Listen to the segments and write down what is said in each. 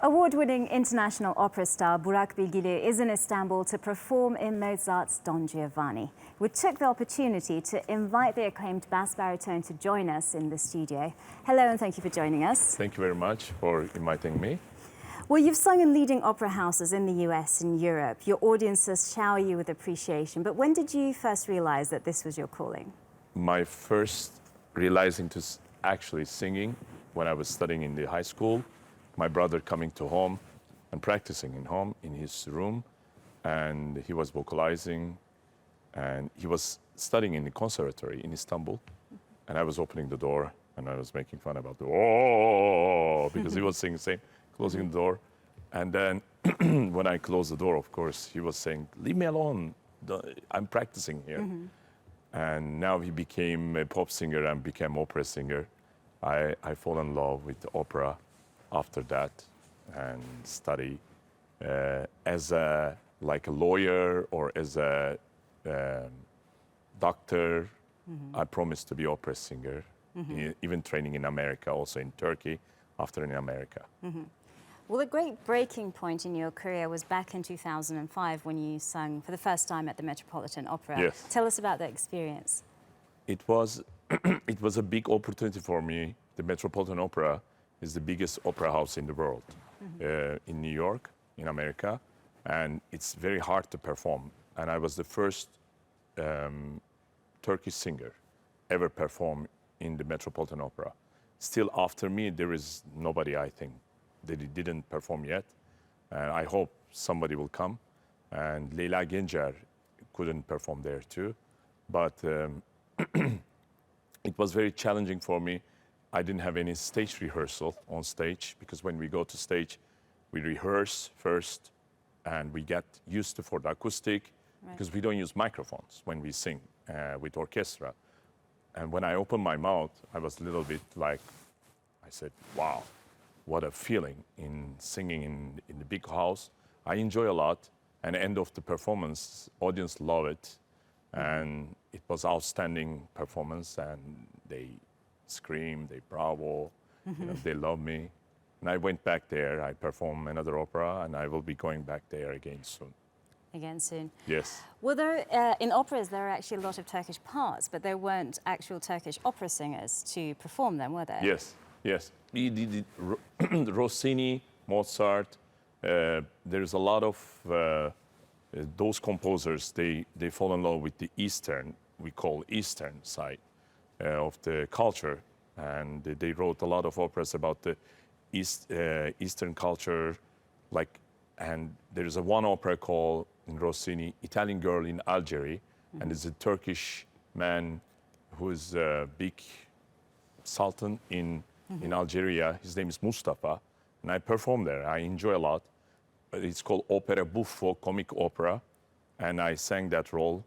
Award-winning international opera star Burak Bilgili is in Istanbul to perform in Mozart's Don Giovanni. We took the opportunity to invite the acclaimed bass-baritone to join us in the studio. Hello and thank you for joining us. Thank you very much for inviting me. Well, you've sung in leading opera houses in the US and Europe. Your audiences shower you with appreciation. But when did you first realize that this was your calling? My first realizing to actually singing when I was studying in the high school. My brother coming to home and practicing in home in his room, and he was vocalizing, and he was studying in the conservatory in Istanbul, and I was opening the door and I was making fun about the because he was singing the same, closing the door, and then when I closed the door, of course, he was saying, "Leave me alone, I'm practicing here." And now he became a pop singer and became opera singer. I fall in love with opera after that and study as a lawyer or as a doctor. I promised to be opera singer, even training in America, also in Turkey, after in America. Well, the great breaking point in your career was back in 2005 when you sang for the first time at the Metropolitan Opera. Yes. Tell us about that experience. It was a big opportunity for me. The Metropolitan Opera is the biggest opera house in the world, in New York, in America, and it's very hard to perform. And I was the first Turkish singer ever perform in the Metropolitan Opera. Still, after me, there is nobody, I think, that didn't perform yet. And I hope somebody will come. And Leyla Gencer couldn't perform there too. But it was very challenging for me. I didn't have any stage rehearsal on stage, because when we go to stage, we rehearse first and we get used to for the acoustic, because we don't use microphones when we sing with orchestra. And when I opened my mouth, I was a little bit like, I said, wow, what a feeling in singing in the big house. I enjoy a lot, and end of the performance, audience love it. And it was outstanding performance, and they scream, they bravo, they love me. And I went back there, I performed another opera, and I will be going back there again soon. Again soon? Yes. Well, in operas, there are actually a lot of Turkish parts, but there weren't actual Turkish opera singers to perform them, were there? Yes, yes. Rossini, Mozart, there's a lot of those composers, they fall in love with the Eastern, we call Eastern side of the culture, and they wrote a lot of operas about the Eastern culture, and there's one opera called in Rossini, Italian Girl in Algeria, and it's a Turkish man who is a big sultan in Algeria. His name is Mustafa, and I perform there. I enjoy a lot. It's called Opera Buffo, comic opera, and I sang that role,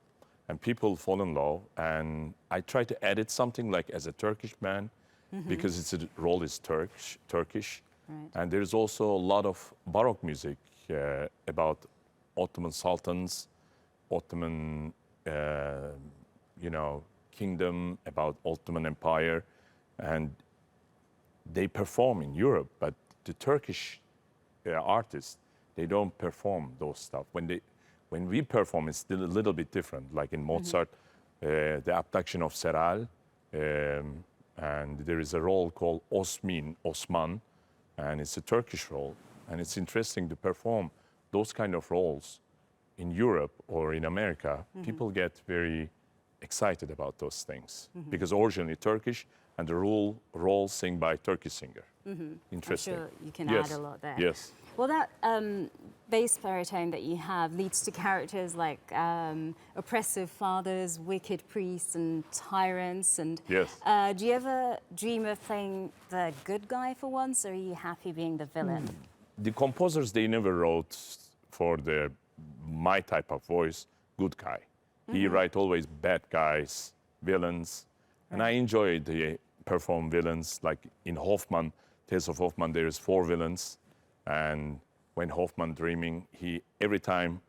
and people fall in love, and I try to edit something like as a Turkish man, because its role is Turkish. Right. And there's also a lot of Baroque music about Ottoman sultans, Ottoman, kingdom, about Ottoman Empire, and they perform in Europe, but the Turkish artists, they don't perform those stuff. When we perform, it's still a little bit different. Like in Mozart, the abduction of Seral, and there is a role called Osman, and it's a Turkish role. And it's interesting to perform those kind of roles in Europe or in America. People get very excited about those things, because originally Turkish, and the role sing by Turkish singer. Interesting. I'm sure you can add a lot there. Yes. Well, that bass baritone that you have leads to characters like oppressive fathers, wicked priests, and tyrants. And Yes. Do you ever dream of playing the good guy for once, or are you happy being the villain? The composers, they never wrote for my type of voice, good guy. He write always bad guys, villains. And I enjoy the perform villains, like in Hoffman, Tales of Hoffman, there is 4 villains. And when Hoffman dreaming, every time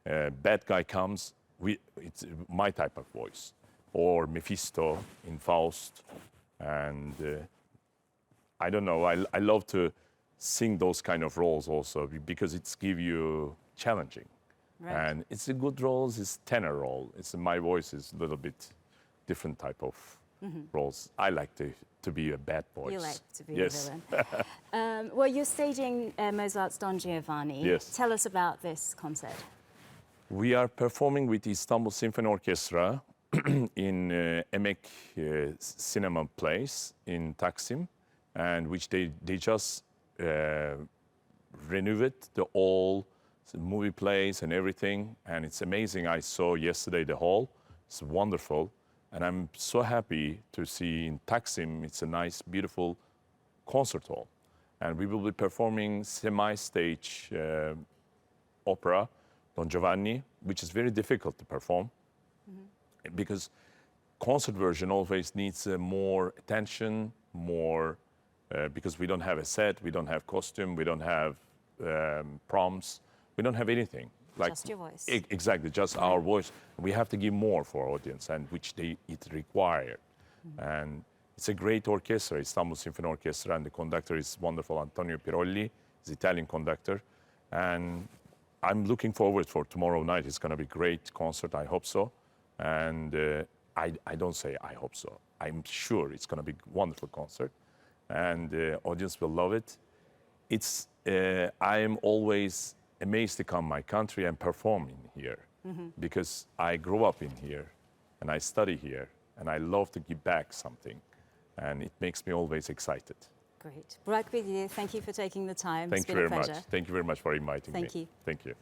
a bad guy comes, it's my type of voice. Or Mephisto in Faust. And I don't know, I love to sing those kind of roles also because it's give you challenging. Right. And it's a good roles, it's tenor role. My voice is a little bit different type of roles. I like to be a bad voice. You like to be Yes. a villain. Well, you're staging Mozart's Don Giovanni. Yes. Tell us about this concert. We are performing with the Istanbul Symphony Orchestra in Emek Cinema Place in Taksim, and which they just renovated the all movie place and everything, and it's amazing. I saw yesterday the hall. It's wonderful, and I'm so happy to see in Taksim. It's a nice, beautiful concert hall, and we will be performing semi-stage opera Don Giovanni, which is very difficult to perform because concert version always needs more attention, more because we don't have a set, we don't have costume, we don't have prompts, we don't have anything. Just your voice. Exactly, just our voice. We have to give more for audience, and which it required. And it's a great orchestra, Istanbul Symphony Orchestra, and the conductor is wonderful, Antonio Pirolli, he's Italian conductor. And I'm looking forward for tomorrow night. It's going to be a great concert, I hope so. And I don't say I hope so. I'm sure it's going to be a wonderful concert, and the audience will love it. I am always amazed to come my country and perform in here because I grew up in here and I study here and I love to give back something, and it makes me always excited. Great. Burak Bilgili, thank you for taking the time. Thank It's you been very a much. pleasure. Thank you very much for inviting me. Thank you. Thank you.